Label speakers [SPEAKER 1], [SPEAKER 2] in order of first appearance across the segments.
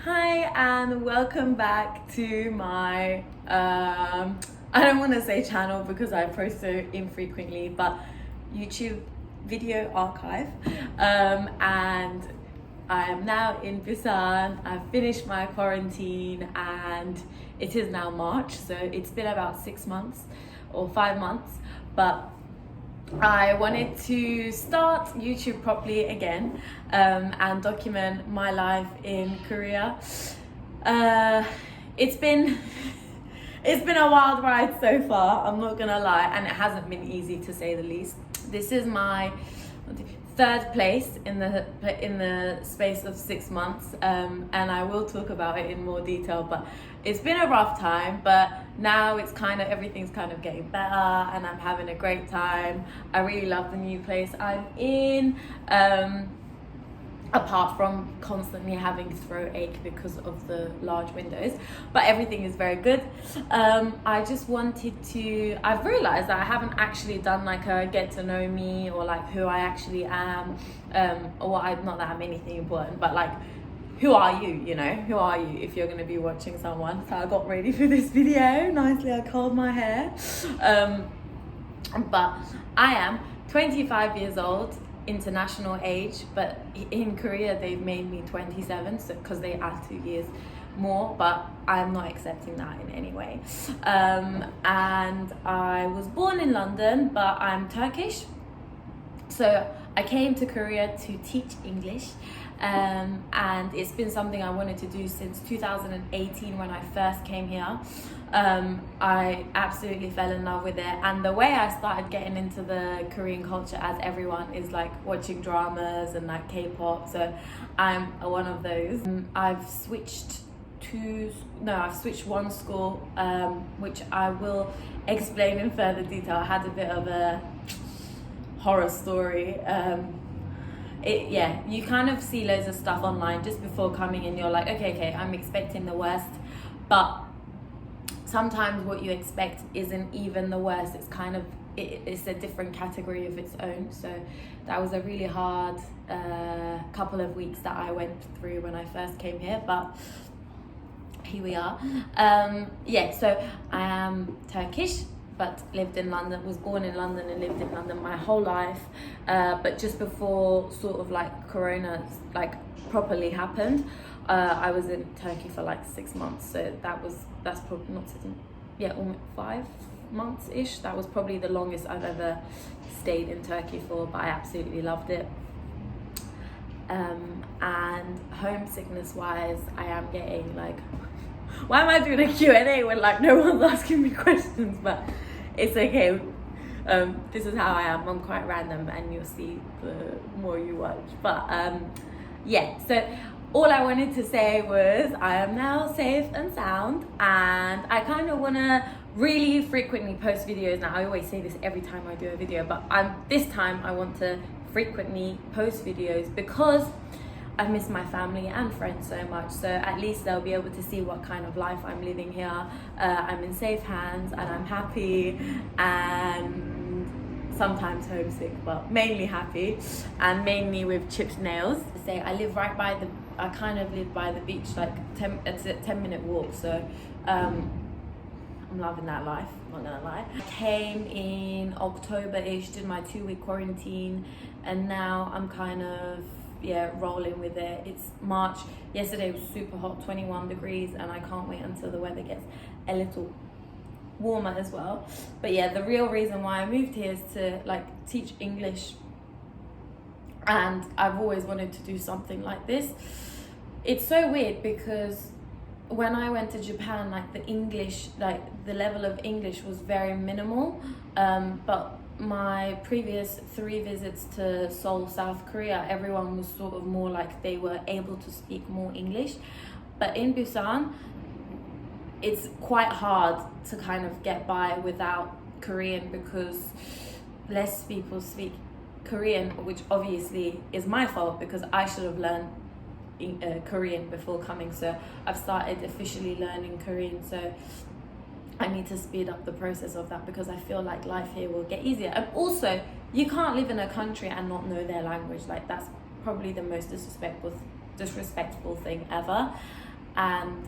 [SPEAKER 1] Hi and welcome back to my I don't want to say channel because I post so infrequently, but YouTube video archive. And I am now in Busan. I've finished my quarantine and it is now March, so it's been about 6 months or 5 months, but I wanted to start YouTube properly again, and document my life in Korea. It's been a wild ride so far, I'm not gonna lie, and it hasn't been easy to say the least. This is my third place in the space of 6 months, and I will talk about it in more detail, but it's been a rough time, but now it's everything's kind of getting better and I'm having a great time. I really love the new place I'm in, apart from constantly having throat ache because of the large windows, but everything is very good. I've realized that I haven't actually done like a get to know me or like who I actually am, not that I'm anything important, but like, who are you, who are you if you're going to be watching someone? So I got ready for this video nicely. I curled my hair, but I am 25 years old, international age, but in Korea they've made me 27, so because they add 2 years more, but I'm not accepting that in any way. And I was born in London, but I'm Turkish, so I came to Korea to teach English, and it's been something I wanted to do since 2018 when I first came here. I absolutely fell in love with it, and the way I started getting into the Korean culture, as everyone, is like watching dramas and like K-pop, so I'm one of those. I've switched one school, which I will explain in further detail. I had a bit of a horror story. You kind of see loads of stuff online just before coming in. You're like, okay, I'm expecting the worst, but sometimes what you expect isn't even the worst. It's a different category of its own. So that was a really hard couple of weeks that I went through when I first came here, but here we are. So I am Turkish, but lived in London, was born in London and lived in London my whole life. But just before sort of like Corona like properly happened, I was in Turkey for like 6 months. So that's probably not 6 months, almost 5 months-ish. That was probably the longest I've ever stayed in Turkey for, but I absolutely loved it. And homesickness wise, I am getting like, why am I doing a Q&A when like no one's asking me questions? But it's okay. This is how I am. I'm quite random, and you'll see the more you watch. But so all I wanted to say was I am now safe and sound, and I kind of want to really frequently post videos now. I always say this every time I do a video, but this time I want to frequently post videos because I miss my family and friends so much, so at least they'll be able to see what kind of life I'm living here. I'm in safe hands and I'm happy, and sometimes homesick, but mainly happy, and mainly with chipped nails. I kind of live by the beach, like it's a 10-minute walk, so I'm loving that life, not gonna lie. I came in October-ish, did my 2-week quarantine, and now I'm kind of rolling with it. It's March. Yesterday was super hot, 21 degrees, and I can't wait until the weather gets a little warmer as well. But the real reason why I moved here is to like teach English, and I've always wanted to do something like this. It's so weird because when I went to Japan, like the level of English was very minimal, but my previous 3 visits to Seoul, South Korea, everyone was sort of more like they were able to speak more English. But in Busan, it's quite hard to kind of get by without Korean because less people speak Korean, which obviously is my fault because I should have learned Korean before coming. So I've started officially learning Korean, so I need to speed up the process of that because I feel like life here will get easier. And also, you can't live in a country and not know their language. Like, that's probably the most disrespectful thing ever. and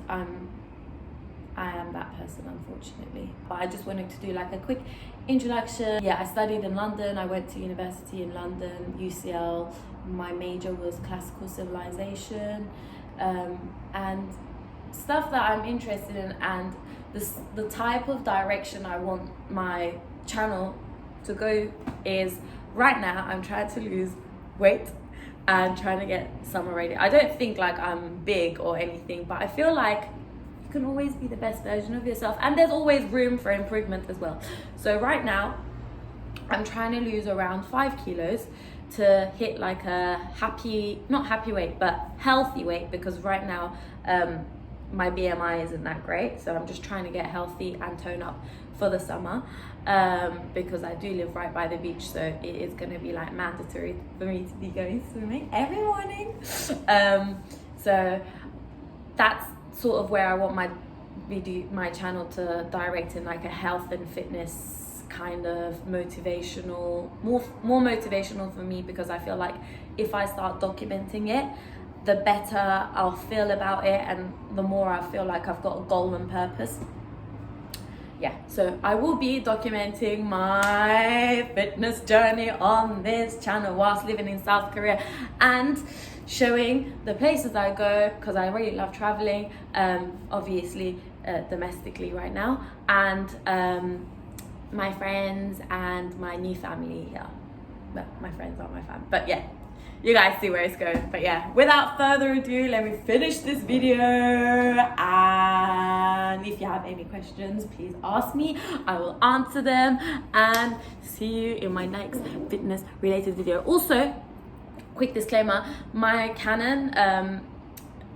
[SPEAKER 1] I am that person, unfortunately. But I just wanted to do like a quick introduction. Yeah, I studied in London. I went to university in London, UCL. My major was classical civilization, and stuff that I'm interested in, and the type of direction I want my channel to go is, right now I'm trying to lose weight and trying to get summer ready. I don't think like I'm big or anything, but I feel like you can always be the best version of yourself, and there's always room for improvement as well. So right now I'm trying to lose around 5 kilos to hit like a not happy weight, but healthy weight, because right now my BMI isn't that great. So I'm just trying to get healthy and tone up for the summer, because I do live right by the beach, so it is going to be like mandatory for me to be going swimming every morning. So that's sort of where I want my channel to direct, in like a health and fitness kind of motivational, more motivational for me, because I feel like if I start documenting it, the better I'll feel about it, and the more I feel like I've got a goal and purpose. Yeah, so I will be documenting my fitness journey on this channel whilst living in South Korea, and showing the places I go, because I really love traveling, obviously domestically right now, and my friends and my new family here. Well, my friends aren't my family, but yeah, you guys see where it's going. But yeah, without further ado, let me finish this video, and if you have any questions, please ask me. I will answer them, and see you in my next fitness related video. Also, quick disclaimer, my Canon,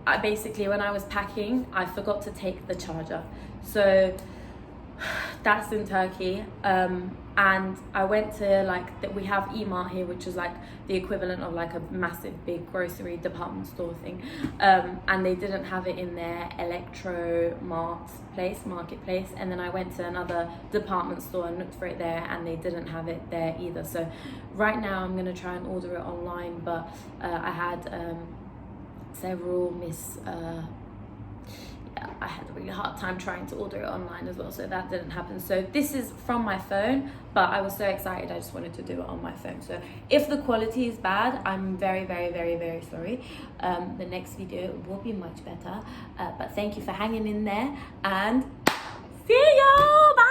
[SPEAKER 1] I basically, when I was packing, I forgot to take the charger, so that's in Turkey, and I went to like we have E-Mart here, which is like the equivalent of like a massive big grocery department store thing, and they didn't have it in their marketplace, and then I went to another department store and looked for it there, and they didn't have it there either. So right now I'm gonna try and order it online, but I had several I had a really hard time trying to order it online as well, so that didn't happen. So this is from my phone, but I was so excited I just wanted to do it on my phone. So if the quality is bad, I'm very, very, very, very sorry. The next video will be much better, but thank you for hanging in there, and see you. Bye.